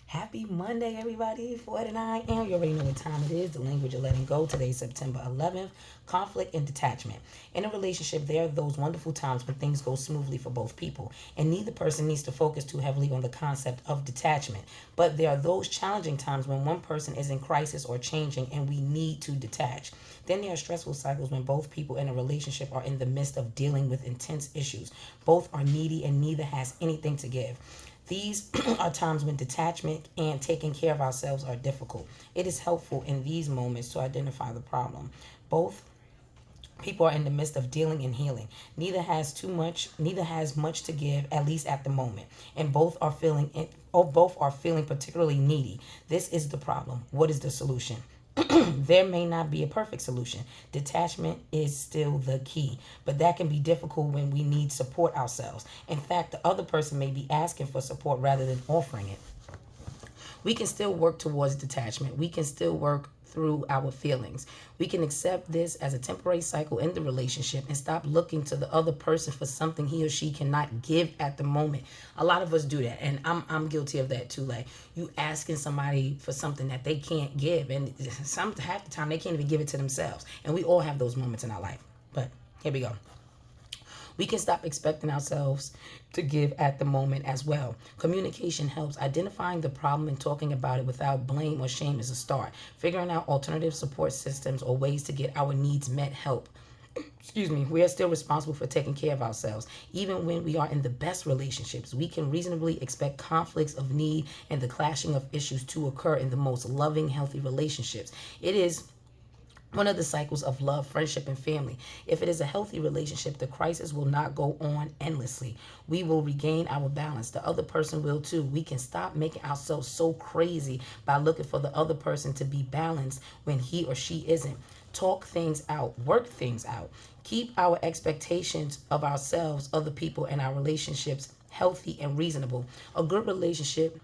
Happy Monday, everybody. 49 AM. You already know what time it is. The language of letting go. Today's September 11th. Conflict and detachment. In a relationship, there are those wonderful times when things go smoothly for both people, and neither person needs to focus too heavily on the concept of detachment. But there are those challenging times when one person is in crisis or changing, and we need to detach. Then there are stressful cycles when both people in a relationship are in the midst of dealing with intense issues. Both are needy, and neither has anything to give. These are times when detachment and taking care of ourselves are difficult. It is helpful in these moments to identify the problem. Both people are in the midst of dealing and healing. Neither has much to give, at least at the moment. And both are feeling particularly needy. This is the problem. What is the solution? There may not be a perfect solution. Detachment is still the key, but that can be difficult when we need support ourselves. In fact, the other person may be asking for support rather than offering it. We can still work towards detachment. We can still work through our feelings. We can accept this as a temporary cycle in the relationship and stop looking to the other person for something he or she cannot give at the moment. A lot of us do that, and I'm guilty of that too. Like, you asking somebody for something that they can't give, and half the time they can't even give it to themselves. And we all have those moments in our life. But here we go. We can stop expecting ourselves to give at the moment as well. Communication helps. Identifying the problem and talking about it without blame or shame is a start. Figuring out alternative support systems or ways to get our needs met help. We are still responsible for taking care of ourselves. Even when we are in the best relationships, we can reasonably expect conflicts of need and the clashing of issues to occur in the most loving, healthy relationships. It is one of the cycles of love, friendship, and family. If it is a healthy relationship, the crisis will not go on endlessly. We will regain our balance. The other person will too. We can stop making ourselves so crazy by looking for the other person to be balanced when he or she isn't. Talk things out, work things out. Keep our expectations of ourselves, other people, and our relationships healthy and reasonable. A good relationship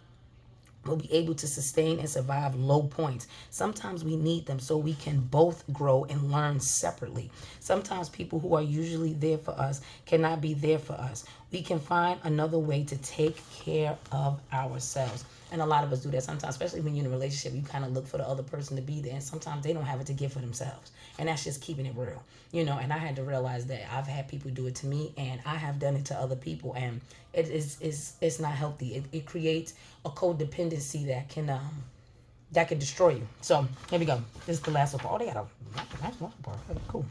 will be able to sustain and survive low points. Sometimes we need them so we can both grow and learn separately. Sometimes people who are usually there for us cannot be there for us. We can find another way to take care of ourselves. And a lot of us do that sometimes, especially when you're in a relationship. You kind of look for the other person to be there, and sometimes they don't have it to give for themselves. And that's just keeping it real. And I had to realize that I've had people do it to me, and I have done it to other people, and it's not healthy. It creates a codependency that can destroy you. So here we go. This is the last one. Oh, they got a nice one part. Cool.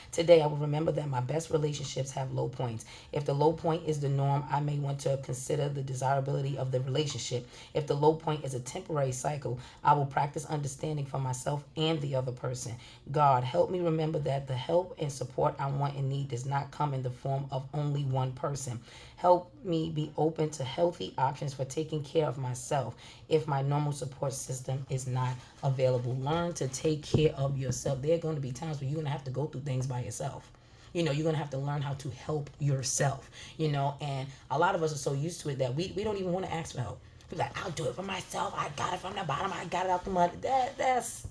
Today, I will remember that my best relationships have low points. If the low point is the norm, I may want to consider the desirability of the relationship. If the low point is a temporary cycle, I will practice understanding for myself and the other person. God, help me remember that the help and support I want and need does not come in the form of only one person. Help me be open to healthy options for taking care of myself if my normal support system is not available. Learn to take care of yourself. There are going to be times where you're going to have to go through things by yourself. You're going to have to learn how to help yourself, and a lot of us are so used to it that we don't even want to ask for help. We're like, I'll do it for myself. I got it from the bottom. I got it out the mud. That's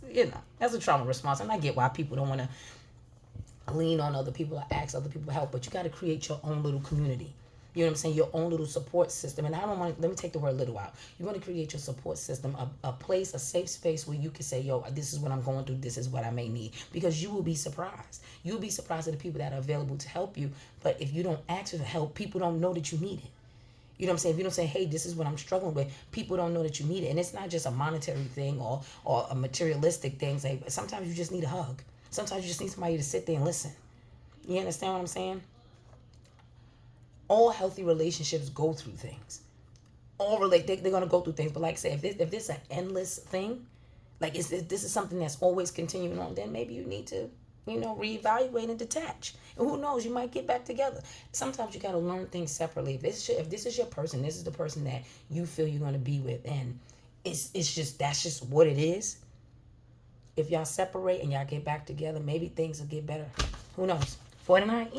a trauma response. And I get why people don't want to lean on other people or ask other people for help, but you got to create your own little community. You know what I'm saying? Your own little support system. And let me take the word little out. You want to create your support system, a place, a safe space where you can say, yo, this is what I'm going through. This is what I may need. Because you will be surprised. You'll be surprised at the people that are available to help you. But if you don't ask for help, people don't know that you need it. You know what I'm saying? If you don't say, hey, this is what I'm struggling with, people don't know that you need it. And it's not just a monetary thing or a materialistic thing. Sometimes you just need a hug. Sometimes you just need somebody to sit there and listen. You understand what I'm saying? All healthy relationships go through things. They're gonna go through things. But like I say, if this is an endless thing, like if this is something that's always continuing on, then maybe you need to, reevaluate and detach. And who knows, you might get back together. Sometimes you gotta learn things separately. If this is your person, this is the person that you feel you're gonna be with, and that's just what it is. If y'all separate and y'all get back together, maybe things will get better. Who knows? 49,